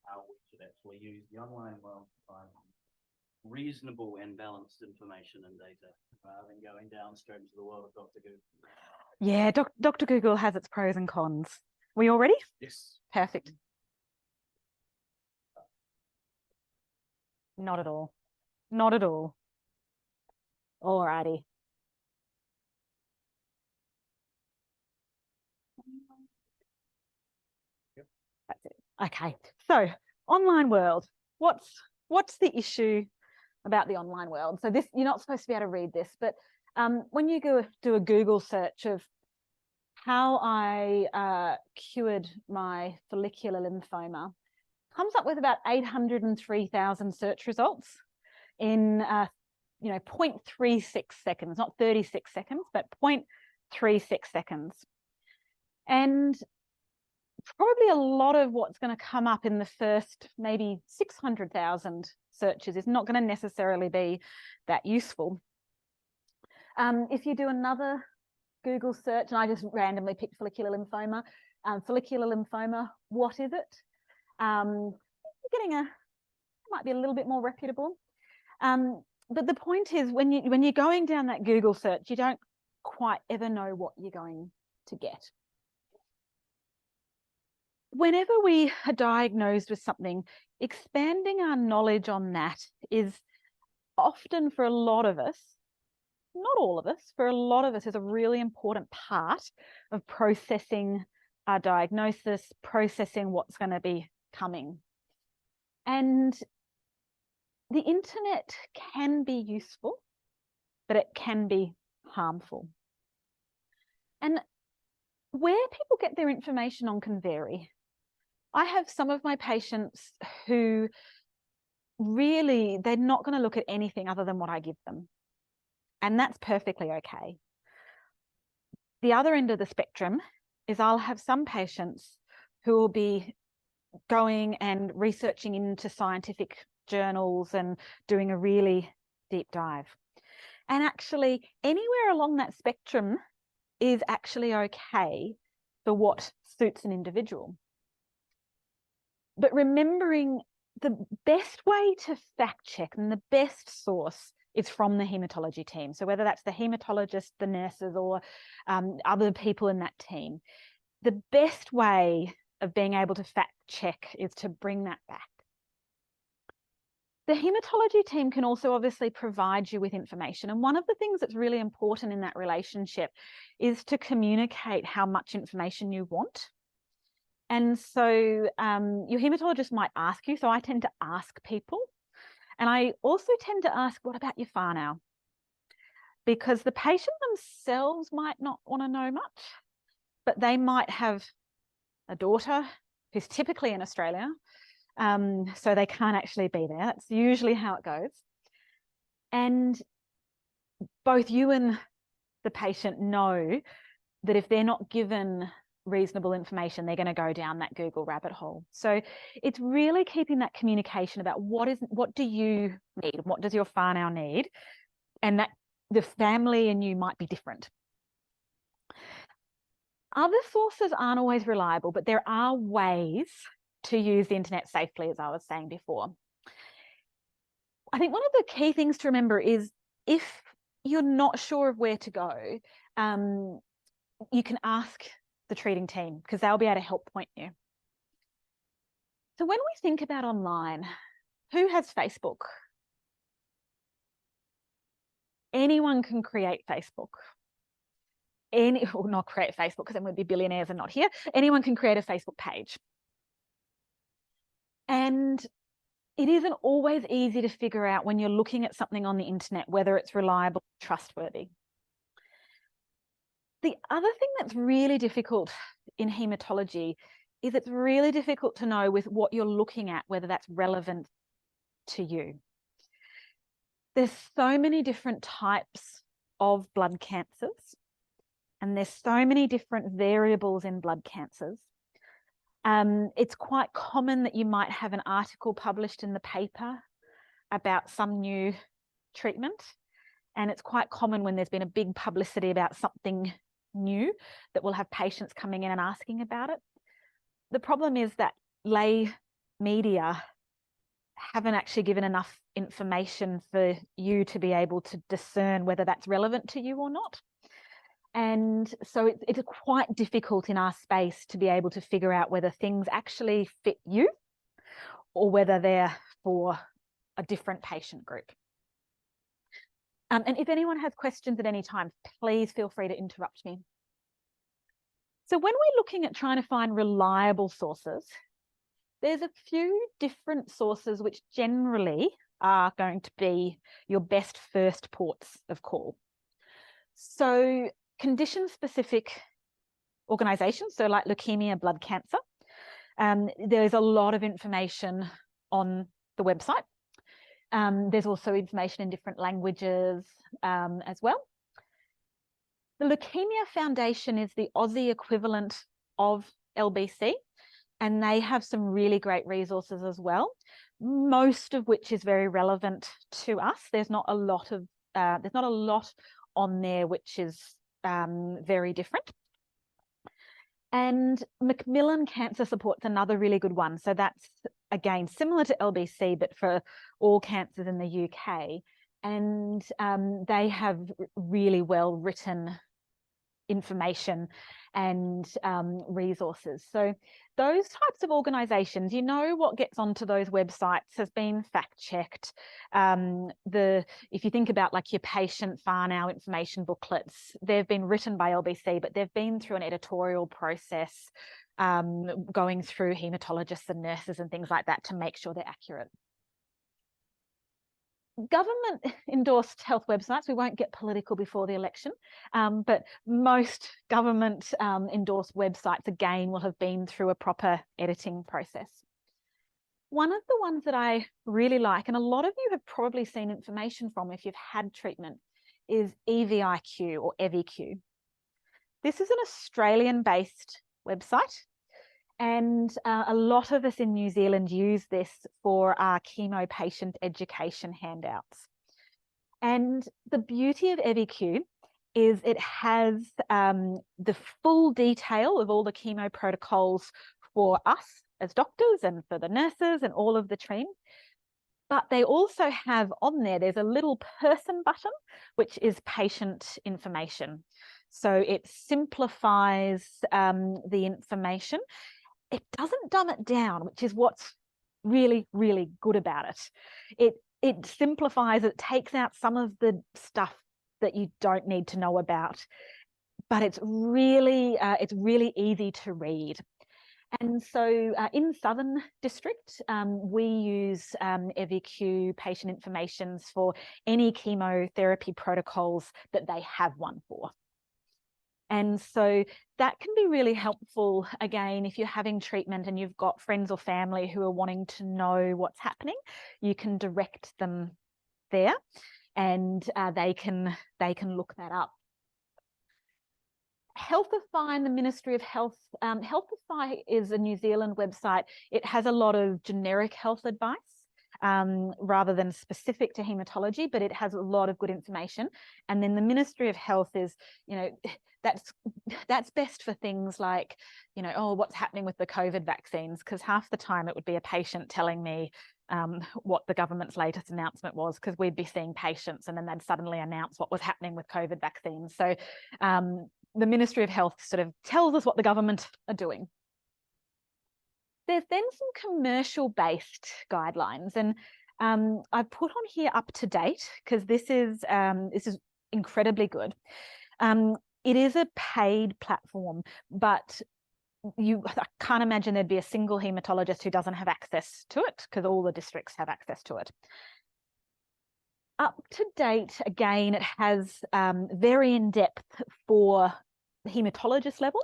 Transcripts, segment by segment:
how we should actually use the online world to find reasonable and balanced information and data rather than going downstream to the world of Dr. Google. Yeah, Dr. Google has its pros and cons. We all ready? Yes. Perfect. Not at all. Not at all. All righty. Yep. That's it. Okay. So, online world. What's the issue about the online world? So this, you're not supposed to be able to read this, but when you go do a Google search of how I cured my follicular lymphoma, comes up with about 803,000 search results in 0.36 seconds, not 36 seconds, but 0.36 seconds. And probably a lot of what's going to come up in the first maybe 600,000 searches is not going to necessarily be that useful. If you do another Google search, and I just randomly picked follicular lymphoma, what is it? You're getting it might be a little bit more reputable. But the point is, when you're going down that Google search, you don't quite ever know what you're going to get. Whenever we are diagnosed with something, expanding our knowledge on that is often, for a lot of us, not all of us, for a lot of us, is a really important part of processing our diagnosis, processing what's going to be coming. And the internet can be useful, but it can be harmful. And where people get their information on can vary. I have some of my patients who really, they're not going to look at anything other than what I give them. And that's perfectly okay. The other end of the spectrum is I'll have some patients who will be going and researching into scientific journals and doing a really deep dive. And actually, anywhere along that spectrum is actually okay for what suits an individual. But remembering the best way to fact check and the best source is from the hematology team. So whether that's the hematologist, the nurses, or other people in that team, the best way of being able to fact check is to bring that back. The hematology team can also obviously provide you with information. And one of the things that's really important in that relationship is to communicate how much information you want. And so your hematologist might ask you, so I tend to ask people. And I also tend to ask, what about your far now? Because the patient themselves might not want to know much, but they might have a daughter who's typically in Australia, so they can't actually be there. That's usually how it goes. And both you and the patient know that if they're not given reasonable information, they're going to go down that Google rabbit hole. So it's really keeping that communication about what do you need, what does your far now need, and that the family and you might be different. Other sources aren't always reliable, but there are ways to use the internet safely, as I was saying before. I think one of the key things to remember is if you're not sure of where to go, you can ask the treating team because they'll be able to help point you. So when we think about online, who has Facebook? Anyone can create Facebook. Well, not create Facebook because then we'd be billionaires and not here. Anyone can create a Facebook page. And it isn't always easy to figure out when you're looking at something on the internet, whether it's reliable, trustworthy. The other thing that's really difficult in hematology is it's really difficult to know with what you're looking at, whether that's relevant to you. There's so many different types of blood cancers, and there's so many different variables in blood cancers. It's quite common that you might have an article published in the paper about some new treatment. And it's quite common when there's been a big publicity about something new that we'll have patients coming in and asking about it. the problem is that lay media haven't actually given enough information for you to be able to discern whether that's relevant to you or not. And so it's quite difficult in our space to be able to figure out whether things actually fit you or whether they're for a different patient group. And if anyone has questions at any time, please feel free to interrupt me. So when we're looking at trying to find reliable sources, there's a few different sources which generally are going to be your best first ports of call. So condition-specific organisations, so like leukemia, blood cancer, there's a lot of information on the website. There's also information in different languages as well. The Leukemia Foundation is the Aussie equivalent of LBC, and they have some really great resources as well, most of which is very relevant to us. There's not a lot on there which is very different. And Macmillan Cancer Support's another really good one. So that's, again, similar to LBC, but for all cancers in the UK. And they have really well written information and resources. So those types of organisations, you know, what gets onto those websites has been fact checked. If you think about like your patient Farnow information booklets, they've been written by LBC, but they've been through an editorial process, going through haematologists and nurses and things like that to make sure they're accurate. Government endorsed health websites, we won't get political before the election, but most government endorsed websites, again, will have been through a proper editing process. One of the ones that I really like, and a lot of you have probably seen information from if you've had treatment, is EVIQ or EVIQ. This is an Australian-based website. And a lot of us in New Zealand use this for our chemo patient education handouts. And the beauty of EVIQ is it has the full detail of all the chemo protocols for us as doctors and for the nurses and all of the team. But they also have on there, there's a little person button, which is patient information. So it simplifies the information. It doesn't dumb it down, which is what's really, really good about it. It simplifies, it takes out some of the stuff that you don't need to know about, but it's really easy to read. And so in Southern District, we use EVIQ patient information for any chemotherapy protocols that they have one for. And so that can be really helpful, again, if you're having treatment and you've got friends or family who are wanting to know what's happening, you can direct them there and they can look that up. Healthify and the Ministry of Health. Healthify is a New Zealand website. It has a lot of generic health advice rather than specific to haematology, but it has a lot of good information. And then the Ministry of Health is, you know, that's best for things like, you know, oh, what's happening with the COVID vaccines? Because half the time it would be a patient telling me what the government's latest announcement was, because we'd be seeing patients and then they'd suddenly announce what was happening with COVID vaccines. So the Ministry of Health sort of tells us what the government are doing. There's then some commercial-based guidelines, and I've put on here up to date because this is incredibly good. It is a paid platform, but I can't imagine there'd be a single haematologist who doesn't have access to it, because all the districts have access to it. Up to date, again, it has very in-depth for the haematologist level,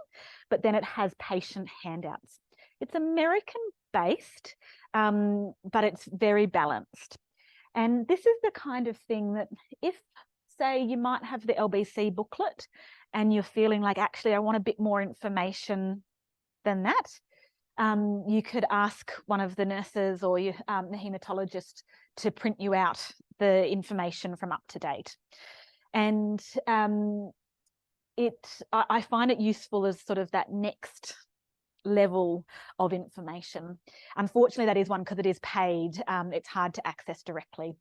but then it has patient handouts. It's American-based, but it's very balanced. And this is the kind of thing that if, say, you might have the LBC booklet and you're feeling like, actually, I want a bit more information than that, you could ask one of the nurses or the haematologist to print you out the information from up to date. And I find it useful as sort of that next level of information. Unfortunately, that is one because it is paid. It's hard to access directly.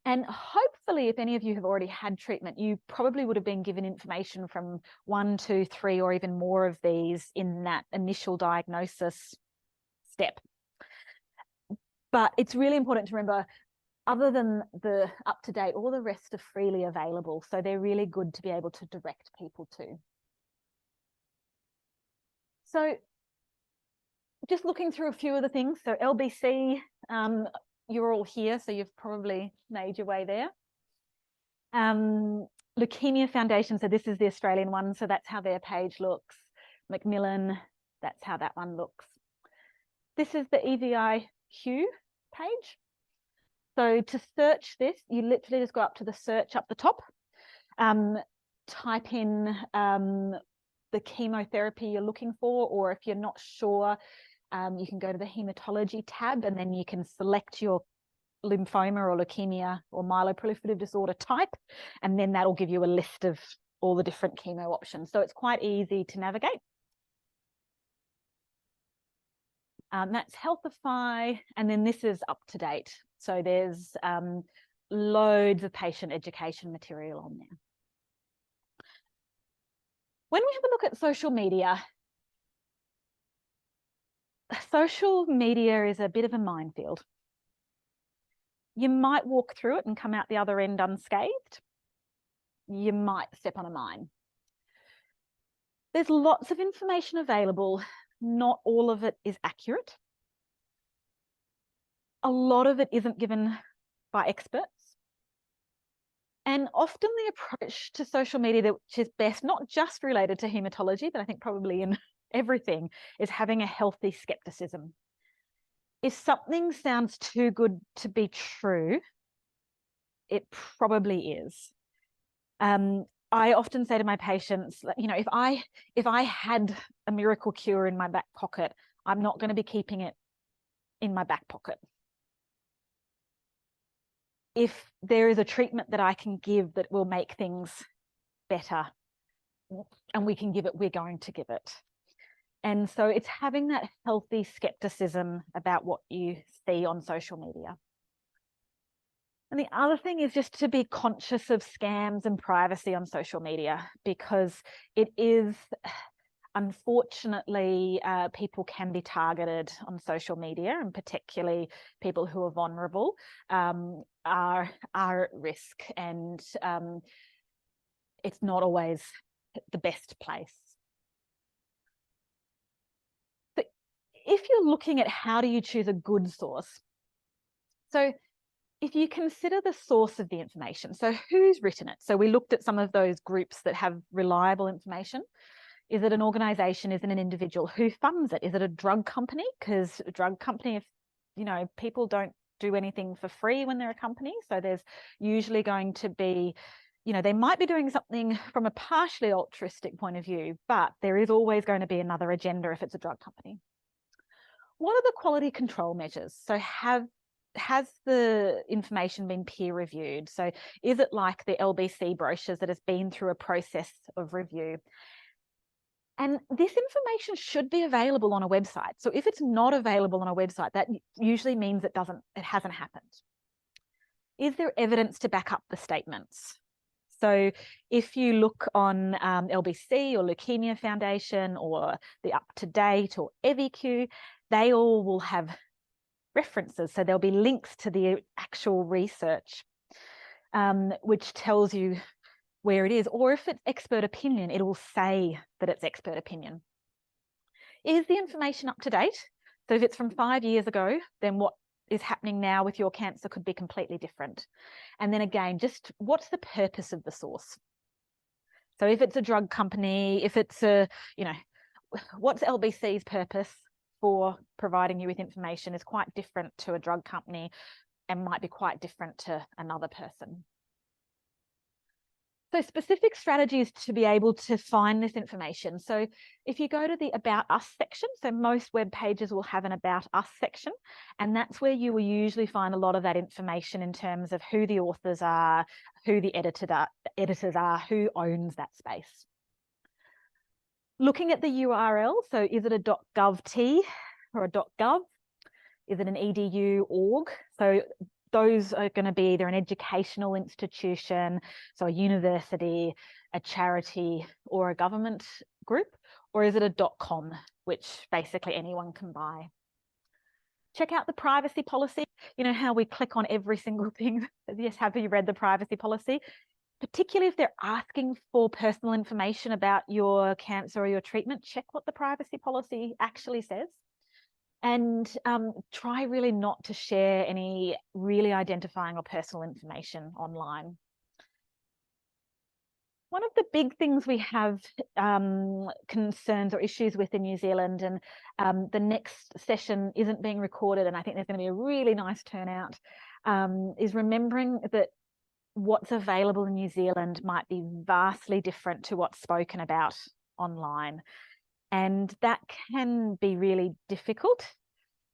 And hopefully, if any of you have already had treatment, you probably would have been given information from 1, 2, 3, or even more of these in that initial diagnosis step. But it's really important to remember, other than the up-to-date, all the rest are freely available. So they're really good to be able to direct people to. So just looking through a few of the things. So LBC, you're all here, so you've probably made your way there. Leukemia Foundation, so this is the Australian one, so that's how their page looks. Macmillan, that's how that one looks. This is the EVIQ page. So to search this, you literally just go up to the search up the top, type in the chemotherapy you're looking for, or if you're not sure, you can go to the hematology tab and then you can select your lymphoma or leukemia or myeloproliferative disorder type, and then that'll give you a list of all the different chemo options. So it's quite easy to navigate. That's Healthify, and then this is up to date. So there's loads of patient education material on there. When we have a look at social media is a bit of a minefield. You might walk through it and come out the other end unscathed. You might step on a mine. There's lots of information available. Not all of it is accurate. A lot of it isn't given by experts. And often the approach to social media, which is best, not just related to hematology, but I think probably in everything, is having a healthy skepticism. If something sounds too good to be true, it probably is. I often say to my patients, you know, if I had a miracle cure in my back pocket, I'm not going to be keeping it in my back pocket. If there is a treatment that I can give that will make things better and we can give it, we're going to give it. And so it's having that healthy skepticism about what you see on social media. And the other thing is just to be conscious of scams and privacy on social media, because it is, unfortunately, people can be targeted on social media, and particularly people who are vulnerable are at risk, and it's not always the best place. But if you're looking at how do you choose a good source, so if you consider the source of the information, so who's written it? So we looked at some of those groups that have reliable information. Is it an organization? Is it an individual? Who funds it? Is it a drug company? Because a drug company, if you know, people don't do anything for free when they're a company. So there's usually going to be, you know, they might be doing something from a partially altruistic point of view, but there is always going to be another agenda if it's a drug company. What are the quality control measures? So has the information been peer reviewed? So is it like the LBC brochures that has been through a process of review? And this information should be available on a website. So if it's not available on a website, that usually means it hasn't happened. Is there evidence to back up the statements? So if you look on LBC or Leukemia Foundation or the Up to Date or EVIQ, they all will have references. So there'll be links to the actual research, which tells you where it is, or if it's expert opinion, it will say that it's expert opinion. Is the information up to date? So if it's from 5 years ago, then what is happening now with your cancer could be completely different. And then again, just what's the purpose of the source? So if it's a drug company, if it's a, you know, what's LBC's purpose for providing you with information is quite different to a drug company and might be quite different to another person. So specific strategies to be able to find this information. So if you go to the About Us section, so most web pages will have an About Us section, and that's where you will usually find a lot of that information in terms of who the authors are, who the editors are, who owns that space. Looking at the URL, so is it a .gov.t or a .gov? Is it an edu org? So those are going to be either an educational institution, so a university, a charity, or a government group, or is it a .com, which basically anyone can buy? Check out the privacy policy. You know how we click on every single thing. Yes, have you read the privacy policy? Particularly if they're asking for personal information about your cancer or your treatment, check what the privacy policy actually says. And try really not to share any really identifying or personal information online. One of the big things we have concerns or issues with in New Zealand, and the next session isn't being recorded, and I think there's going to be a really nice turnout, is remembering that what's available in New Zealand might be vastly different to what's spoken about online. And that can be really difficult,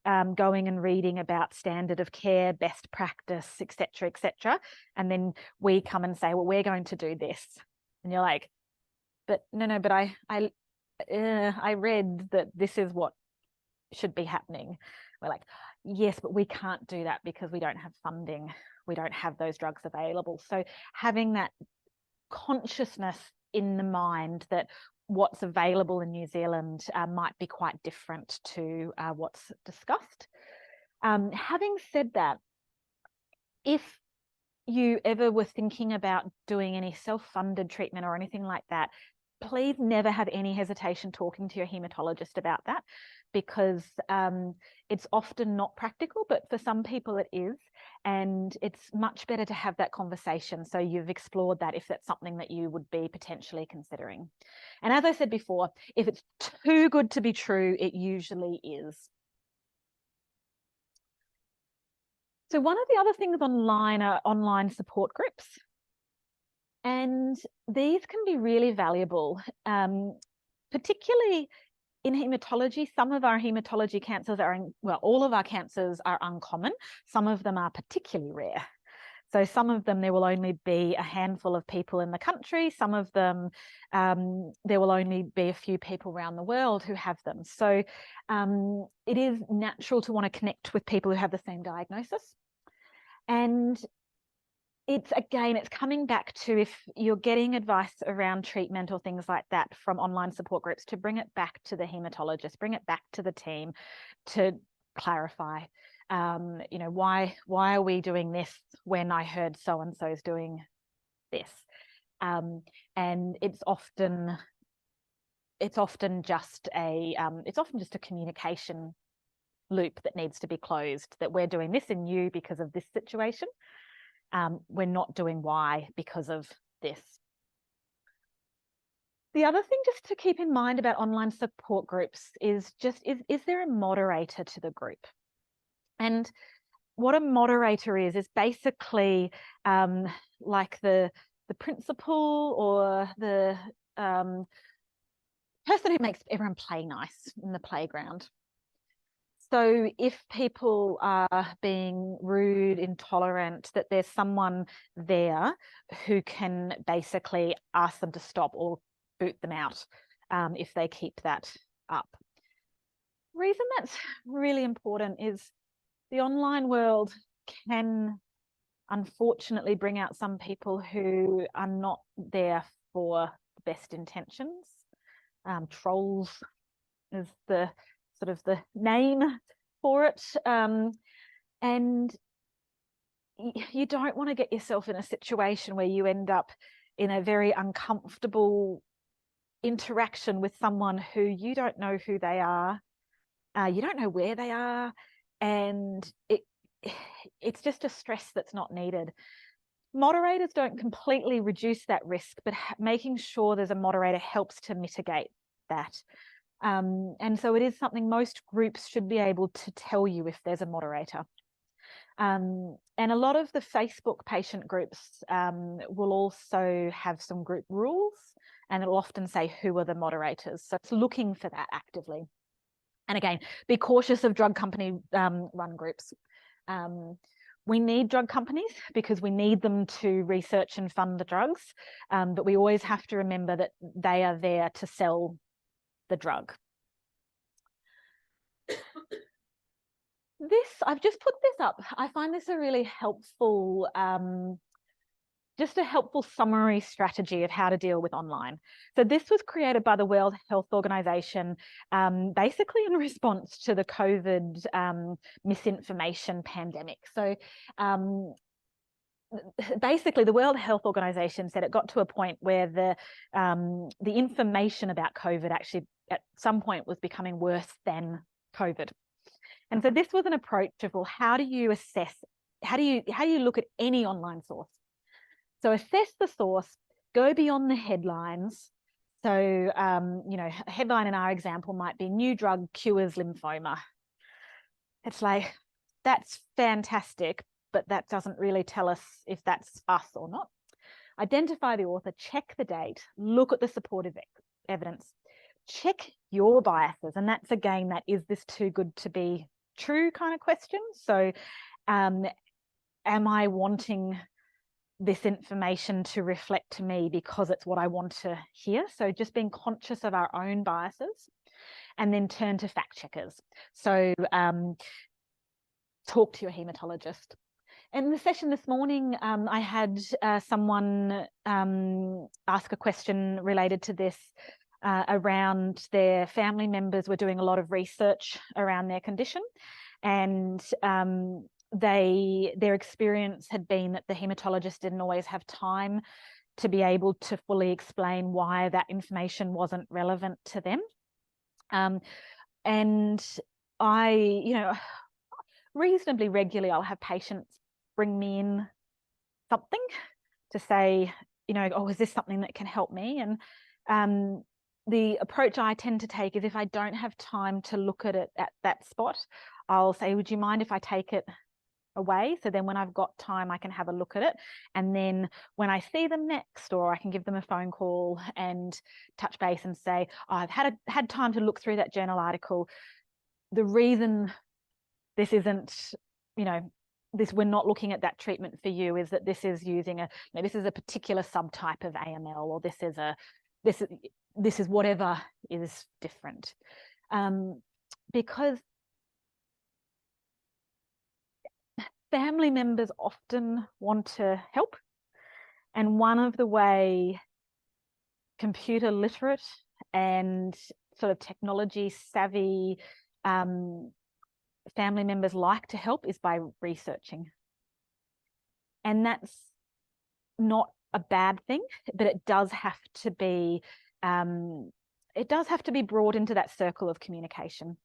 going and reading about standard of care, best practice, etc. And then we come and say, well, we're going to do this. And you're like, but no, but I read that this is what should be happening. We're like, yes, but we can't do that because we don't have funding. We don't have those drugs available. So having that consciousness in the mind that what's available in New Zealand might be quite different to what's discussed. Having said that, if you ever were thinking about doing any self-funded treatment or anything like that, please never have any hesitation talking to your hematologist about that, because it's often not practical, but for some people it is, and it's much better to have that conversation so you've explored that if that's something that you would be potentially considering. And as I said before, if it's too good to be true, it usually is. So one of the other things online are online support groups. And these can be really valuable, particularly in hematology. Some of our hematology cancers are, well, all of our cancers are uncommon. Some of them are particularly rare. So some of them, there will only be a handful of people in the country. Some of them, there will only be a few people around the world who have them. So it is natural to want to connect with people who have the same diagnosis. And it's coming back to, if you're getting advice around treatment or things like that from online support groups, to bring it back to the hematologist, bring it back to the team to clarify, you know, why are we doing this when I heard so-and-so's doing this? And it's often just a communication loop that needs to be closed, that we're doing this in you because of this situation. We're not doing Y because of this. The other thing just to keep in mind about online support groups is there a moderator to the group? And what a moderator is basically like the principal or the person who makes everyone play nice in the playground. So if people are being rude, intolerant, that there's someone there who can basically ask them to stop or boot them out if they keep that up. The reason that's really important is the online world can unfortunately bring out some people who are not there for the best intentions. Trolls is the sort of the name for it. And you don't want to get yourself in a situation where you end up in a very uncomfortable interaction with someone who you don't know who they are, you don't know where they are, and it's just a stress that's not needed. Moderators don't completely reduce that risk, but making sure there's a moderator helps to mitigate that. And so it is something most groups should be able to tell you if there's a moderator. And a lot of the Facebook patient groups will also have some group rules, and it'll often say who are the moderators. So it's looking for that actively. And again, be cautious of drug company run groups. We need drug companies because we need them to research and fund the drugs, but we always have to remember that they are there to sell the drug. I've just put this up. I find this a really helpful, just a helpful summary strategy of how to deal with online. So this was created by the World Health Organization, basically in response to the COVID misinformation pandemic. So basically the World Health Organization said it got to a point where the information about COVID actually at some point was becoming worse than COVID. And so this was an approach of, well, how do you assess, how do you look at any online source? So assess the source, go beyond the headlines. So, you know, a headline in our example might be new drug cures lymphoma. It's like, that's fantastic, but that doesn't really tell us if that's us or not. Identify the author, check the date, look at the supportive evidence, check your biases. And that's, again, that is this too good to be true kind of question. So am I wanting this information to reflect to me because it's what I want to hear? So just being conscious of our own biases, and then turn to fact checkers. So talk to your hematologist. In the session this morning, I had someone ask a question related to this around their family members were doing a lot of research around their condition, and their experience had been that the hematologist didn't always have time to be able to fully explain why that information wasn't relevant to them. And I, you know, reasonably regularly, I'll have patients bring me in something to say, you know, oh, is this something that can help me? And the approach I tend to take is, if I don't have time to look at it at that spot, I'll say, would you mind if I take it away? So then when I've got time, I can have a look at it. And then when I see them next, or I can give them a phone call and touch base and say, oh, I've had time to look through that journal article. The reason this isn't, you know, we're not looking at that treatment for you is that this is using this is a particular subtype of AML, or this is whatever is different. Because family members often want to help, and one of the way computer literate and sort of technology savvy family members like to help is by researching. And that's not a bad thing, but it does have to be brought into that circle of communication.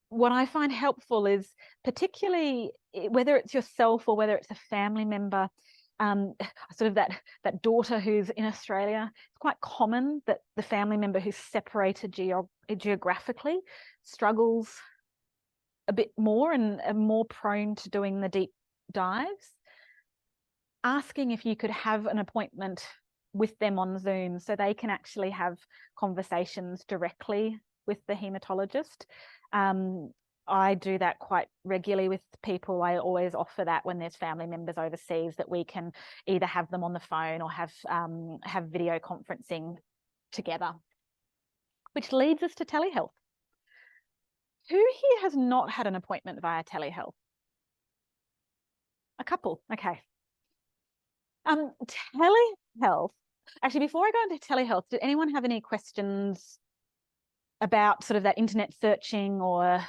What I find helpful is, particularly whether it's yourself or whether it's a family member, sort of that daughter who's in Australia, it's quite common that the family member who's separated geographically struggles a bit more and are more prone to doing the deep dives. Asking if you could have an appointment with them on Zoom so they can actually have conversations directly with the hematologist. I do that quite regularly with people. I always offer that when there's family members overseas, that we can either have them on the phone or have video conferencing together. Which leads us to telehealth. Who here has not had an appointment via telehealth? A couple, okay. Telehealth, actually, before I go into telehealth, did anyone have any questions about sort of that internet searching or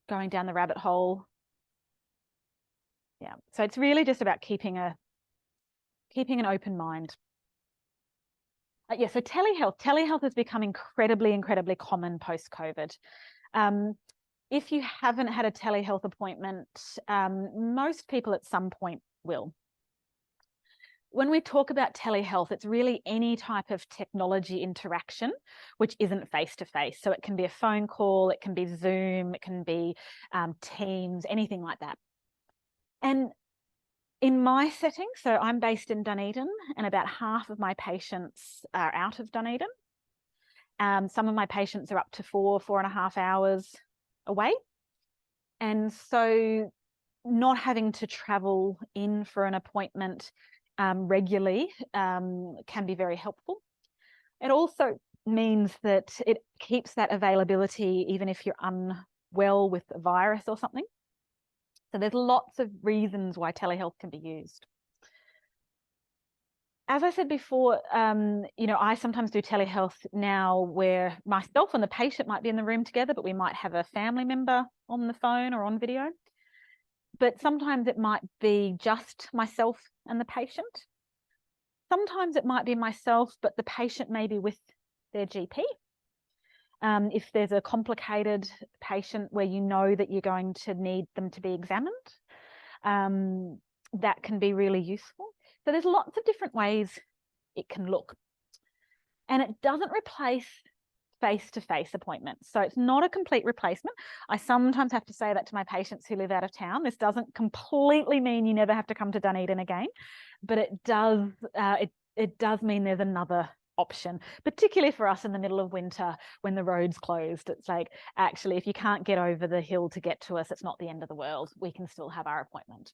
going down the rabbit hole? Yeah, so it's really just about keeping an open mind. Yeah, so telehealth has become incredibly common post-COVID. If you haven't had a telehealth appointment, most people at some point will. When we talk about telehealth, it's really any type of technology interaction which isn't face-to-face. So it can be a phone call, it can be Zoom, it can be Teams, anything like that. And in my setting, so I'm based in Dunedin, and about half of my patients are out of Dunedin. Some of my patients are up to 4.5 hours away. And so not having to travel in for an appointment regularly can be very helpful. It also means that it keeps that availability even if you're unwell with a virus or something. So there's lots of reasons why telehealth can be used. As I said before, I sometimes do telehealth now where myself and the patient might be in the room together, but we might have a family member on the phone or on video. But sometimes it might be just myself and the patient. Sometimes it might be myself, but the patient may be with their GP. If there's a complicated patient where you know that you're going to need them to be examined, that can be really useful. So there's lots of different ways it can look. And it doesn't replace face-to-face appointments. So it's not a complete replacement. I sometimes have to say that to my patients who live out of town. This doesn't completely mean you never have to come to Dunedin again, but it does mean there's another option, particularly for us in the middle of winter when the road's closed. It's like, actually, if you can't get over the hill to get to us, it's not the end of the world. We can still have our appointment.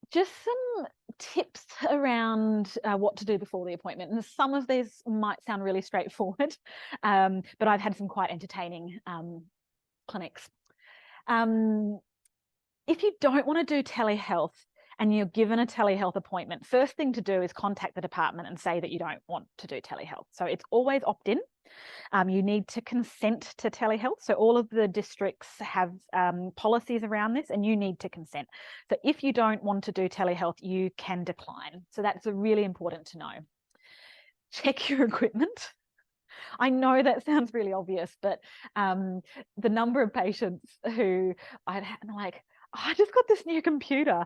Just some tips around what to do before the appointment. And some of these might sound really straightforward, but I've had some quite entertaining clinics. If you don't want to do telehealth and you're given a telehealth appointment, first thing to do is contact the department and say that you don't want to do telehealth. So it's always opt-in. You need to consent to telehealth. So all of the districts have policies around this, and you need to consent. So if you don't want to do telehealth, you can decline. So that's really important to know. Check your equipment. I know that sounds really obvious, but the number of patients who I'd had, like, oh, I just got this new computer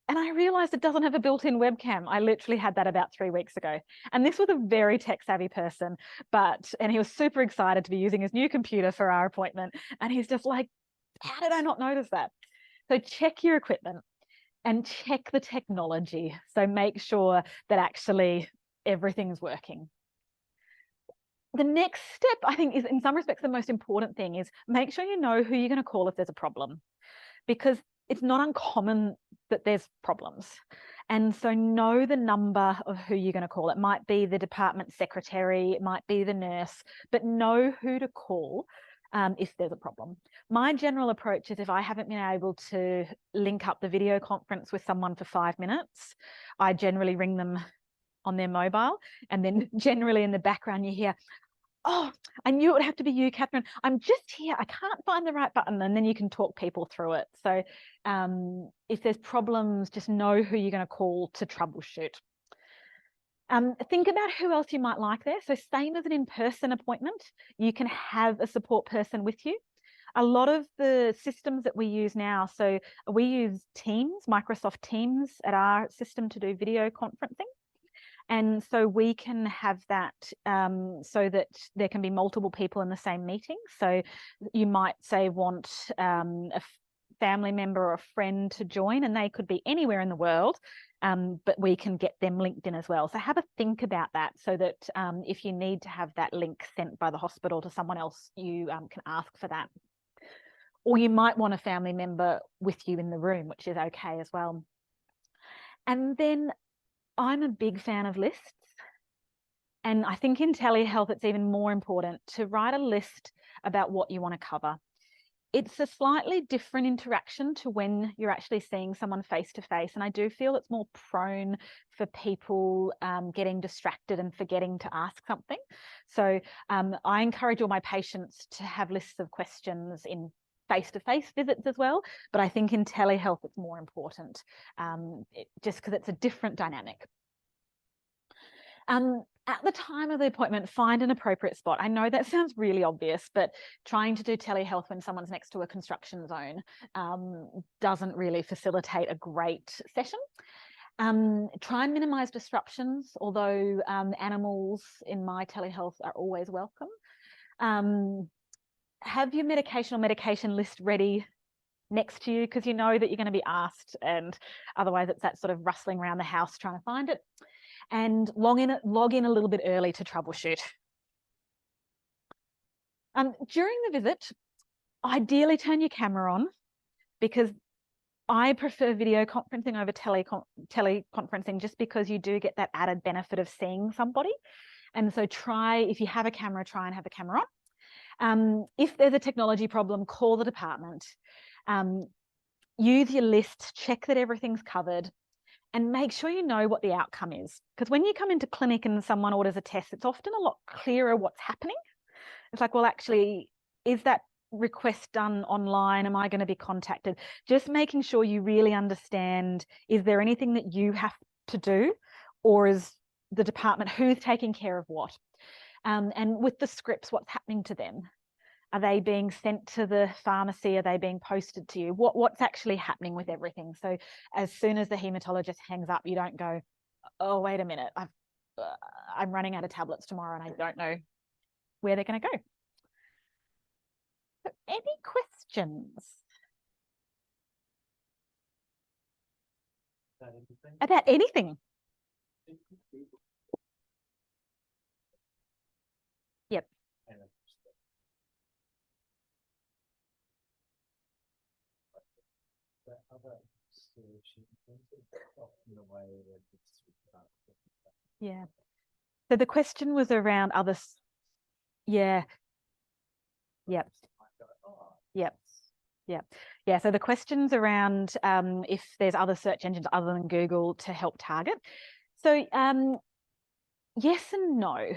and I realized it doesn't have a built-in webcam. I literally had that about 3 weeks ago. And this was a very tech-savvy person, and he was super excited to be using his new computer for our appointment. And he's just like, how did I not notice that? So check your equipment and check the technology. So make sure that actually everything's working. The next step, I think, is in some respects the most important thing, is make sure you know who you're going to call if there's a problem, because it's not uncommon that there's problems. And so know the number of who you're going to call. It might be the department secretary, it might be the nurse, but know who to call if there's a problem. My general approach is, if I haven't been able to link up the video conference with someone for 5 minutes, I generally ring them on their mobile, and then generally in the background you hear, oh, I knew it would have to be you, Kathryn. I'm just here. I can't find the right button. And then you can talk people through it. So if there's problems, just know who you're going to call to troubleshoot. Think about who else you might like there. So same as an in-person appointment, you can have a support person with you. A lot of the systems that we use now, so we use Teams, Microsoft Teams at our system to do video conferencing. And so we can have that so that there can be multiple people in the same meeting. So you might say want a family member or a friend to join, and they could be anywhere in the world, but we can get them linked in as well. So have a think about that, so that if you need to have that link sent by the hospital to someone else, you can ask for that. Or you might want a family member with you in the room, which is okay as well. And then I'm a big fan of lists. And I think in telehealth, it's even more important to write a list about what you want to cover. It's a slightly different interaction to when you're actually seeing someone face to face. And I do feel it's more prone for people getting distracted and forgetting to ask something. So I encourage all my patients to have lists of questions in face-to-face visits as well, but I think in telehealth it's more important, just because it's a different dynamic. At the time of the appointment, find an appropriate spot. I know that sounds really obvious, but trying to do telehealth when someone's next to a construction zone doesn't really facilitate a great session. Try and minimize disruptions, although animals in my telehealth are always welcome. Have your medication list ready next to you, because you know that you're going to be asked, and otherwise it's that sort of rustling around the house trying to find it. And log in a little bit early to troubleshoot. During the visit, ideally turn your camera on, because I prefer video conferencing over teleconferencing, just because you do get that added benefit of seeing somebody. And so if you have a camera, try and have the camera on. If there's a technology problem, call the department. Use your list, check that everything's covered, and make sure you know what the outcome is. Because when you come into clinic and someone orders a test, it's often a lot clearer what's happening. It's like, well, actually, is that request done online? Am I going to be contacted? Just making sure you really understand, is there anything that you have to do, or is the department who's taking care of what? And with the scripts, what's happening to them? Are they being sent to the pharmacy? Are they being posted to you? What's actually happening with everything? So as soon as the hematologist hangs up, you don't go, oh, wait a minute, I'm running out of tablets tomorrow and I don't know where they're going to go. So any questions? About anything? Yep. Yeah. So the question was around others. Yeah. Yep. Yep. Yep. Yeah. So the question's around if there's other search engines other than Google to help target. So yes and no.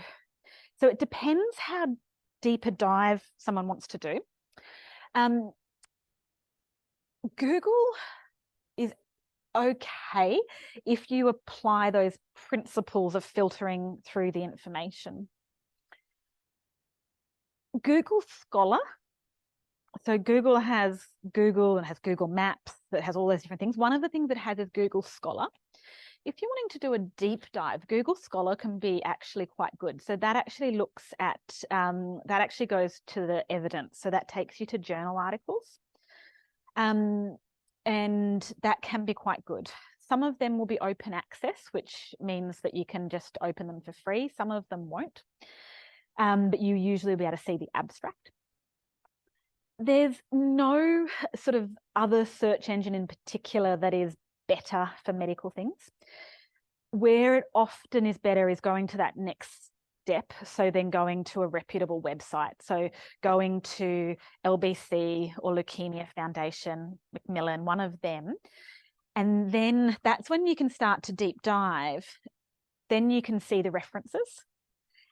So it depends how deep a dive someone wants to do. Google is okay if you apply those principles of filtering through the information. Google Scholar, so Google has Google and has Google Maps that has all those different things. One of the things it has is Google Scholar. If you're wanting to do a deep dive, Google Scholar can be actually quite good. So that actually looks at, that actually goes to the evidence. So that takes you to journal articles. And that can be quite good. Some of them will be open access, which means that you can just open them for free. Some of them won't, but you usually will be able to see the abstract. There's no sort of other search engine in particular that is better for medical things. Where it often is better is going to that next step. So then going to a reputable website. So going to LBC or Leukemia Foundation, Macmillan, one of them. And then that's when you can start to deep dive. Then you can see the references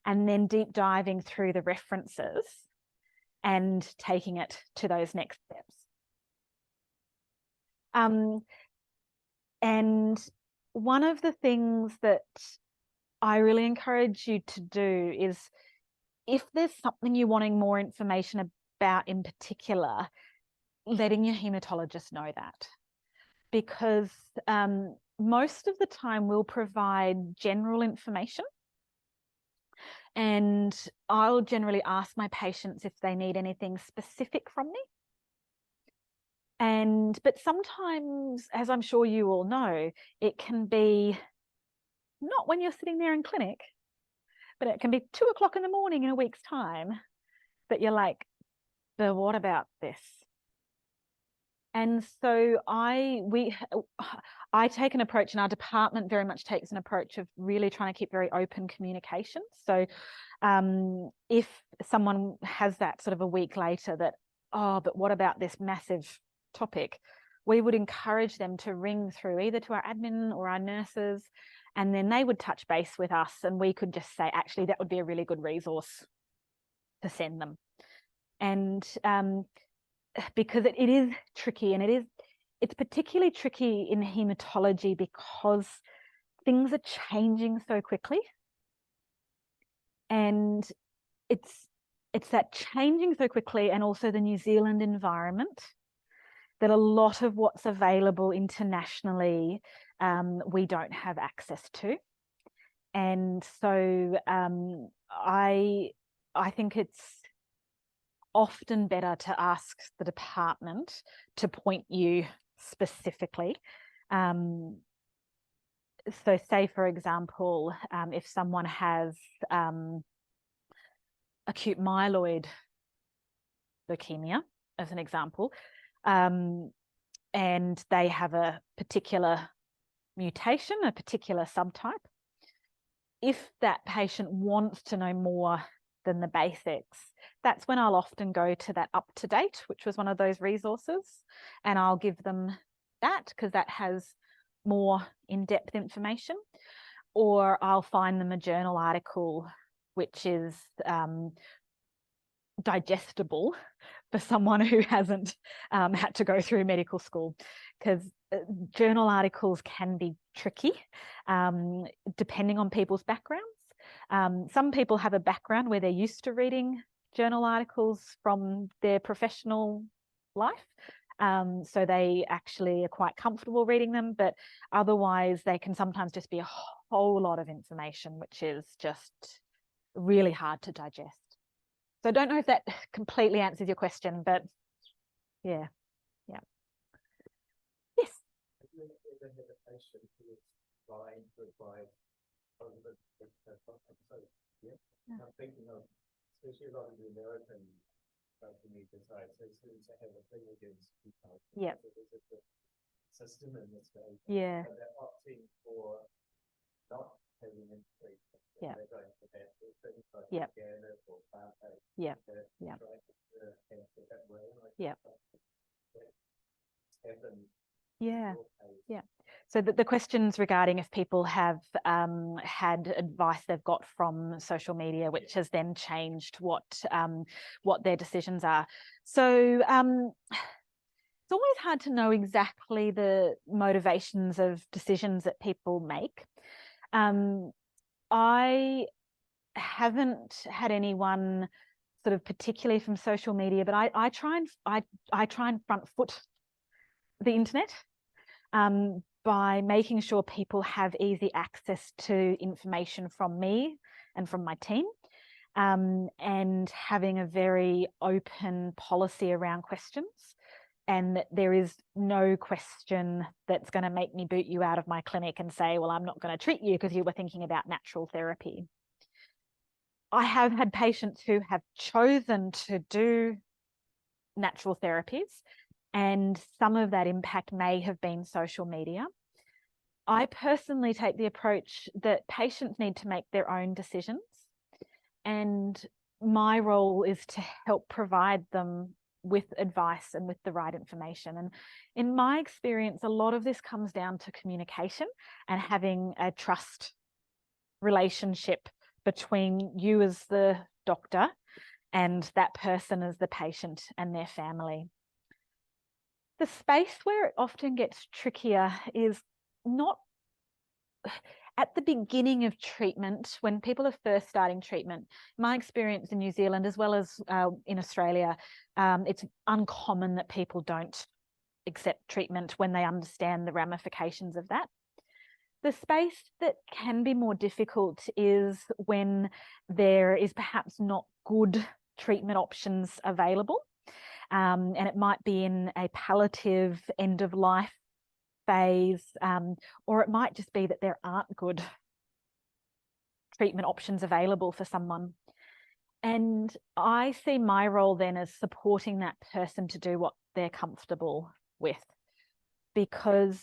and then deep diving through the references and taking it to those next steps. And one of the things that I really encourage you to do is, if there's something you're wanting more information about in particular, letting your hematologist know that. Because most of the time we'll provide general information, and I'll generally ask my patients if they need anything specific from me. But sometimes, as I'm sure you all know, it can be not when you're sitting there in clinic, but it can be 2 o'clock in the morning in a week's time that you're like, but what about this? And so I take an approach, and our department very much takes an approach of really trying to keep very open communication. So if someone has that sort of a week later that, oh, but what about this massive topic, we would encourage them to ring through either to our admin or our nurses, and then they would touch base with us, and we could just say, actually, that would be a really good resource to send them. And because it is tricky, and it's particularly tricky in hematology because things are changing so quickly. And it's that changing so quickly, and also the New Zealand environment, that a lot of what's available internationally we don't have access to. And so I think it's often better to ask the department to point you specifically. So say, for example, if someone has acute myeloid leukemia, as an example, and they have a particular mutation, a particular subtype, if that patient wants to know more than the basics, that's when I'll often go to that Up to Date, which was one of those resources, and I'll give them that because that has more in-depth information. Or I'll find them a journal article which is digestible for someone who hasn't had to go through medical school, because journal articles can be tricky depending on people's backgrounds. Some people have a background where they're used to reading journal articles from their professional life, so they actually are quite comfortable reading them, but otherwise they can sometimes just be a whole lot of information which is just really hard to digest. So I don't know if that completely answers your question, but yeah. Yes. Have you ever had a patient who was trying to advise over the so yeah, I'm thinking of especially a lot of the American social media sites, they seem to have a thing against people. Yeah. The system in this way. Yeah. So they're opting for not having treatment. Yeah. They're going for that things like Yeah. organic or plant-based. Yeah. Yeah. Yeah. Happened. Yeah. Yeah. So the questions regarding if people have had advice they've got from social media, which has then changed what their decisions are. So it's always hard to know exactly the motivations of decisions that people make. I haven't had anyone sort of particularly from social media, but I try and front foot the internet by making sure people have easy access to information from me and from my team, and having a very open policy around questions, and that there is no question that's going to make me boot you out of my clinic and say, well, I'm not going to treat you because you were thinking about natural therapy. I have had patients who have chosen to do natural therapies, and some of that impact may have been social media. I personally take the approach that patients need to make their own decisions, and my role is to help provide them with advice and with the right information. And in my experience, a lot of this comes down to communication and having a trust relationship between you as the doctor and that person as the patient and their family. The space where it often gets trickier is not at the beginning of treatment, when people are first starting treatment. My experience in New Zealand, as well as in Australia, it's uncommon that people don't accept treatment when they understand the ramifications of that. The space that can be more difficult is when there is perhaps not good treatment options available. And it might be in a palliative end of life phase, or it might just be that there aren't good treatment options available for someone. And I see my role then as supporting that person to do what they're comfortable with, because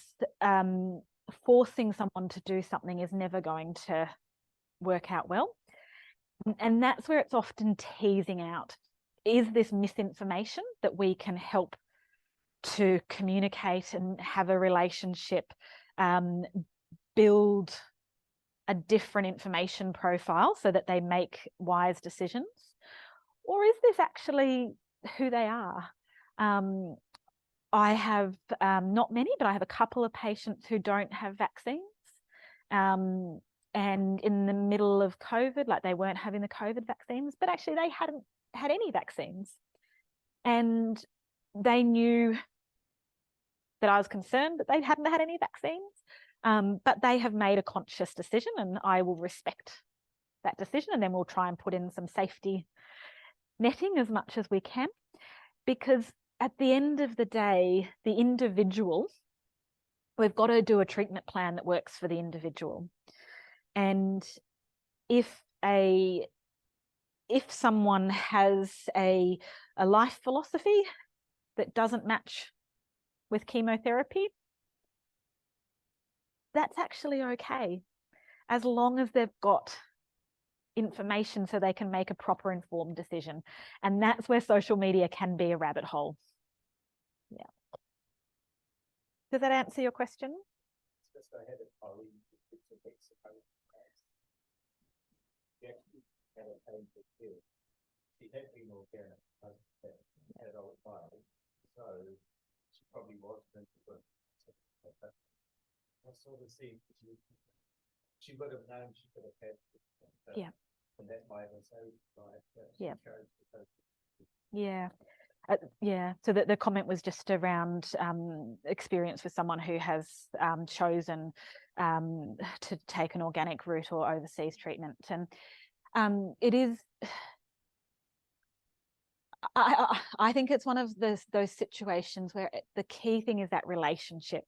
forcing someone to do something is never going to work out well. And that's where it's often teasing out, is this misinformation that we can help to communicate and have a relationship, build a different information profile so that they make wise decisions? Or is this actually who they are? I have not many, but I have a couple of patients who don't have vaccines. And in the middle of COVID, like, they weren't having the COVID vaccines, but actually they hadn't had any vaccines. And they knew that I was concerned that they hadn't had any vaccines, but they have made a conscious decision, and I will respect that decision, and then we'll try and put in some safety netting as much as we can, because at the end of the day, the individual, we've got to do a treatment plan that works for the individual. And if someone has a life philosophy that doesn't match with chemotherapy, that's actually okay. as long as they've got information so they can make a proper informed decision. And that's where social media can be a rabbit hole. Yeah. Does that answer your question? Just I had a colleague who took Mexico. She actually had a painful feel. She had been organic, had old body, so she probably was going to work. I sort of see she would have known she could have had it, Yeah. and that might have saved her life. Yeah. Chose to go. Yeah. Yeah, so the comment was just around experience with someone who has chosen to take an organic route or overseas treatment. And it is, I think it's one of those situations where the key thing is that relationship.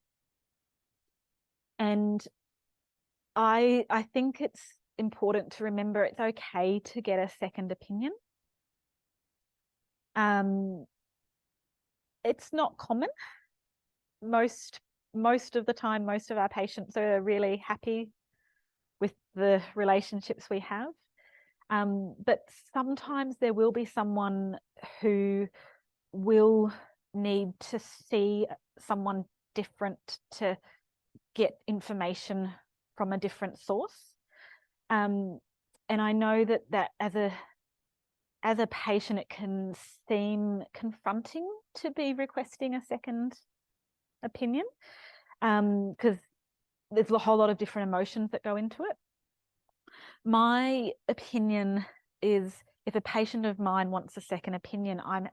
And I think it's important to remember it's okay to get a second opinion. It's not common. Most of the time, most of our patients are really happy with the relationships we have. But sometimes there will be someone who will need to see someone different to get information from a different source. And I know that as a patient, it can seem confronting to be requesting a second opinion, because there's a whole lot of different emotions that go into it. My opinion is, if a patient of mine wants a second opinion, I'm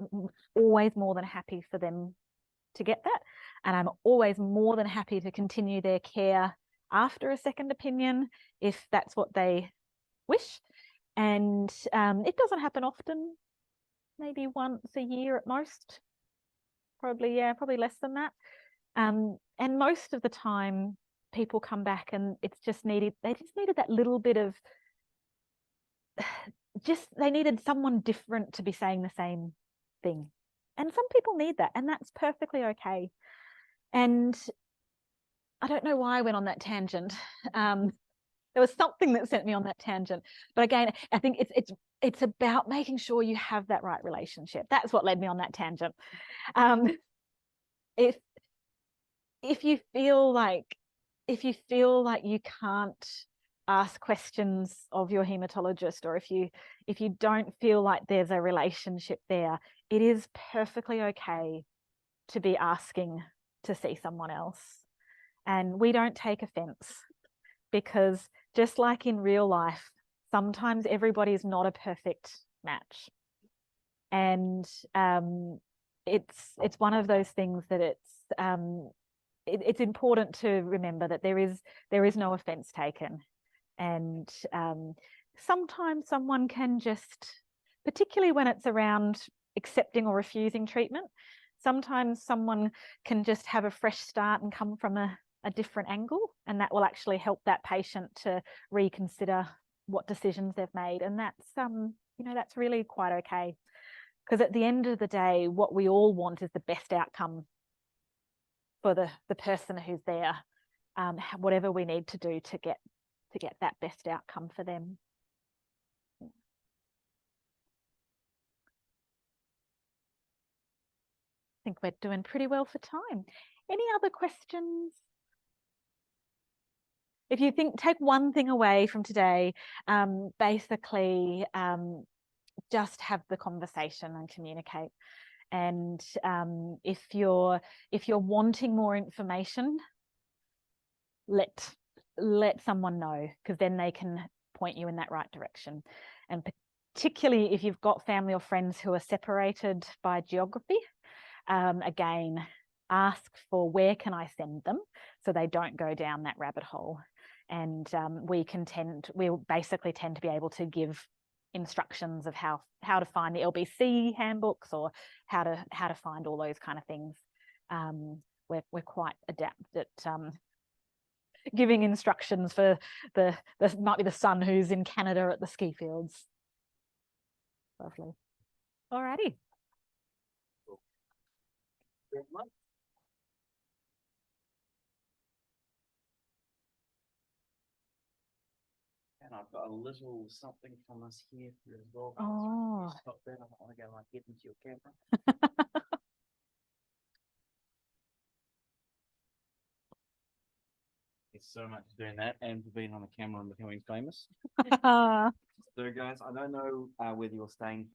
always more than happy for them to get that. And I'm always more than happy to continue their care after a second opinion if that's what they wish. And it doesn't happen often, maybe once a year at most, probably less than that. And most of the time people come back and they just needed that little bit of, they needed someone different to be saying the same thing. And some people need that, and that's perfectly okay. And I don't know why I went on that tangent. There was something that sent me on that tangent. But again, I think it's about making sure you have that right relationship. That's what led me on that tangent. If you feel like you can't ask questions of your hematologist, or if you don't feel like there's a relationship there, it is perfectly okay to be asking to see someone else. And we don't take offense, because just like in real life, sometimes everybody is not a perfect match. And it's one of those things that it's important to remember that there is no offense taken. And sometimes someone can just, particularly when it's around accepting or refusing treatment, sometimes someone can just have a fresh start and come from a different angle, and that will actually help that patient to reconsider what decisions they've made. And that's that's really quite okay, because at the end of the day, what we all want is the best outcome for the person who's there, whatever we need to do to get that best outcome for them. I think we're doing pretty well for time. Any other questions? If you take one thing away from today, basically just have the conversation and communicate. And if you're wanting more information, let someone know, because then they can point you in that right direction. And particularly if you've got family or friends who are separated by geography, again, ask for where can I send them so they don't go down that rabbit hole. And we'll basically tend to be able to give instructions of how to find the LBC handbooks, or how to find all those kind of things. We're quite adept at giving instructions for might be the son who's in Canada at the ski fields. Lovely. Alrighty. Very much. I've got a little something from us here for you as well. Oh. Stop that. I don't want to go like get into your camera. Thanks so much for doing that and for being on the camera and becoming famous. So guys, I don't know whether you're staying